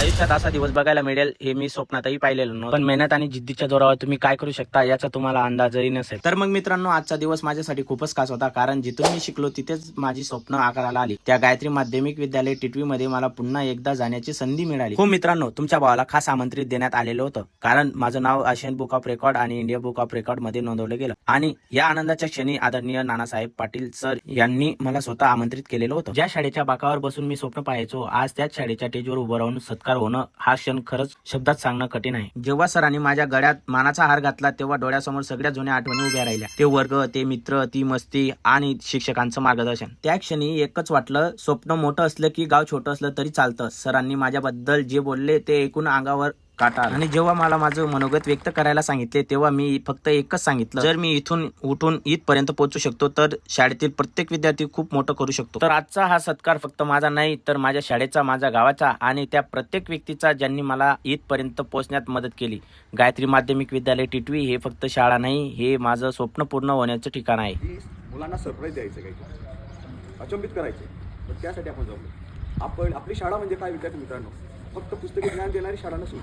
आयुष्यात असा दिवस बघायला मिळेल हे मी स्वप्नातही पाहिलेलं नव्हतं, पण मेहनत आणि जिद्दीच्या जोरावर तुम्ही काय करू शकता याचा तुम्हाला अंदाजही नसेल. तर मग मित्रांनो, आजचा दिवस माझ्यासाठी खूपच खास होता, कारण जिथून मी शिकलो तिथेच माझी स्वप्न आकाराला आली. त्या गायत्री माध्यमिक विद्यालय टिटवी मध्ये मला पुन्हा एकदा जाण्याची संधी मिळाली. हो मित्रांनो, तुमच्या भावाला खास आमंत्रित देण्यात आलेलं होतं, कारण माझं नाव आशियन बुक ऑफ रेकॉर्ड आणि इंडिया बुक ऑफ रेकॉर्ड मध्ये नोंदवलं गेलं. आणि या आनंदाच्या क्षणी आदरणीय नानासाहेब पाटील सर यांनी मला स्वतः आमंत्रित केलेलं होतं. ज्या शाळेच्या बाकावर बसून मी स्वप्न पाहायचो, आज त्याच शाळेच्या स्टेजवर उभं राहून सत्कार होणं हा क्षण खरंच शब्दात सांगणं कठीण आहे. जेव्हा सरांनी माझ्या गळ्यात मानाचा हार घातला, तेव्हा डोळ्यासमोर सगळ्या जुन्या आठवणी उभ्या राहिल्या. ते वर्ग, ते मित्र, ती मस्ती आणि शिक्षकांचं मार्गदर्शन. त्या क्षणी एकच वाटलं, स्वप्न मोठं असलं की गाव छोटं असलं तरी चालतं. सरांनी माझ्याबद्दल जे बोलले ते ऐकून अंगावर काटा. आणि जेव्हा मला माझं मनोगत व्यक्त करायला सांगितले, तेव्हा मी फक्त एकच सांगितलं, जर मी इथून उठून इथपर्यंत पोहोचू शकतो तर शाळेतील प्रत्येक विद्यार्थी खूप मोठं करू शकतो. तर आजचा हा सत्कार फक्त माझा नाही, तर माझ्या शाळेचा, माझ्या गावाचा आणि त्या प्रत्येक व्यक्तीचा ज्यांनी मला इथपर्यंत पोहोचण्यात मदत केली. गायत्री माध्यमिक विद्यालय टिटवी हे फक्त शाळा नाही, हे माझं स्वप्न पूर्ण होण्याचं ठिकाण आहे. मुलांना सरप्राईज द्यायचं, काही अचंबित करायचे, तर त्यासाठी आपण जमलो. आपली शाळा म्हणजे काय विद्यार्थी मित्रांनो, फक्त पुस्तकी ज्ञान देणारी शाळा नसून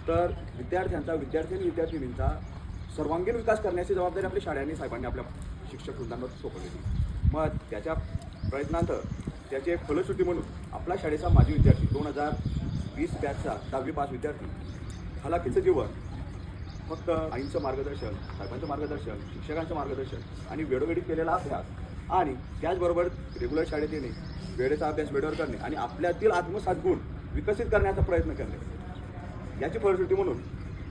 तर विद्यार्थ्यांचा सर्वांगीण विकास करण्याची जबाबदारी आपल्या शाळांनी, साहेबांनी आपल्या शिक्षक वृंदांवर सोपवलेली. मग त्याच्या प्रयत्नांत त्याची एक फलश्रुती म्हणून आपल्या शाळेचा माजी विद्यार्थी 2020 बॅचचा 10वी पास विद्यार्थी हलाखीचं जीवन फक्त आईंचं मार्गदर्शन, साहेबांचं मार्गदर्शन, शिक्षकांचं मार्गदर्शन आणि वेळोवेळी केलेला अभ्यास आणि त्याचबरोबर रेग्युलर शाळेत येणे, वेळेचा अभ्यास वेळेवर करणे आणि आपल्यातील आत्मसात गुण विकसित करण्याचा प्रयत्न करणे, याची फलश्रुती म्हणून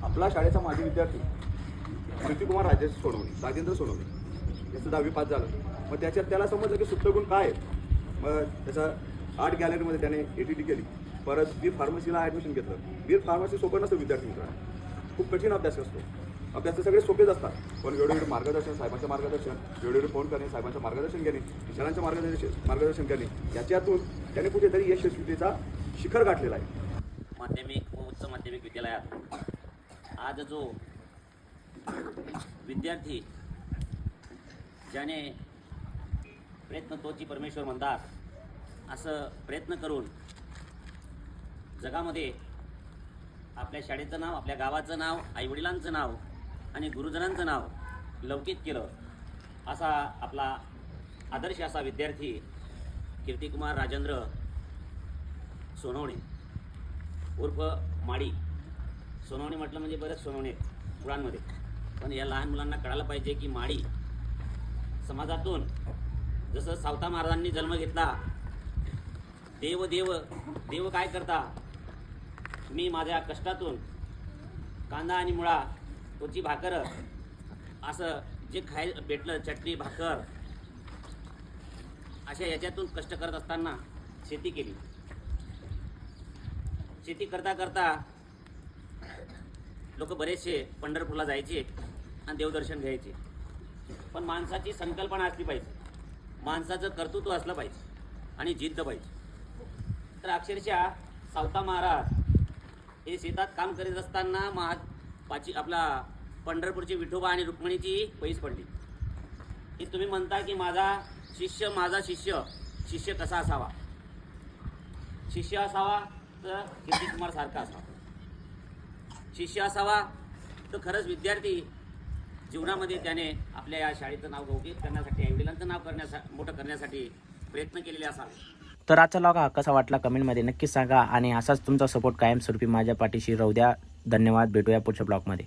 आपला शाळेचा माजी विद्यार्थी कृतिकुमार राजेंद्र सोनवणे याचं 10वी पास झालं. मग त्याच्यात त्याला समजलं की सुप्तगुण काय आहे. मग त्याचं आर्ट गॅलरीमध्ये त्याने ATT केली. परत बी फार्मसीला ॲडमिशन घेतलं. बी फार्मसी सोपं नसतं विद्यार्थी मित्रांनो, खूप कठीण अभ्यास असतो. अभ्यास तर सगळे सोपेच असतात, पण वेळोवेळी मार्गदर्शन, साहेबांचं मार्गदर्शन, वेळोवेळी फोन करणे, साहेबांचं मार्गदर्शन घेणे, शिक्षकांचं मार्गदर्शन करणे, याच्यातून त्याने कुठेतरी यशस्वीतेचा शिखर गाठलेला आहे. माध्यमिक व उच्च माध्यमिक विद्यालयात आज जो विद्यार्थी ज्याने प्रयत्न तोची परमेश्वर म्हणतात असं प्रयत्न करून जगामध्ये आपल्या शाळेचं नाव, आपल्या गावाचं नाव, आईवडिलांचं नाव आणि गुरुजनांचं नाव लौकिक केलं, असा आपला आदर्श असा विद्यार्थी कीर्तिकुमार राजेंद्र सोनवणे उर्फ माडी. सोनवणे म्हटलं म्हणजे बरेच सोनवणे मुलांमध्ये, पण या लहान मुलांना कळायला पाहिजे की माडी समाजातून जसं सावता महाराजांनी जन्म घेतला, देव देव देव काय करता, मी माझ्या कष्टातून कांदा आणि मुळा तोची भाकर असं जे खायला भेटलं, चटणी भाकर अशा याच्यातून कष्ट करत असताना शेती केली. शेती करता करता लोक बरेचसे पंढरपूरला जायचे आणि देवदर्शन घ्यायचे, पण माणसाची संकल्पना असली पाहिजे, माणसाचं कर्तृत्व असलं पाहिजे आणि जिद्द पाहिजे. तर अक्षरशः सावता महाराज हे शेतात काम करीत असताना आपला पंढरपूरची विठोबा आणि रुक्मिणीची पैस पडली. की तुम्ही म्हणता की माझा शिष्य कसा असावा, शिष्य असावा तर कीर्तिकुमार सारखा असावा, शिष्य असावा तर खरंच विद्यार्थी जीवनामध्ये त्याने आपल्या या शाळेचं नाव गौरवित करण्यासाठी, आईवडिलांचं नाव मोठं करण्यासाठी प्रयत्न केलेले असावे. तर आजचा लॉग हा कसा वाटला कमेंटमध्ये नक्कीच सांगा, आणि असाच तुमचा सपोर्ट कायमस्वरूपी माझ्या पाठीशी राहू द्या. धन्यवाद. भेटूया पुढच्या ब्लॉगमध्ये.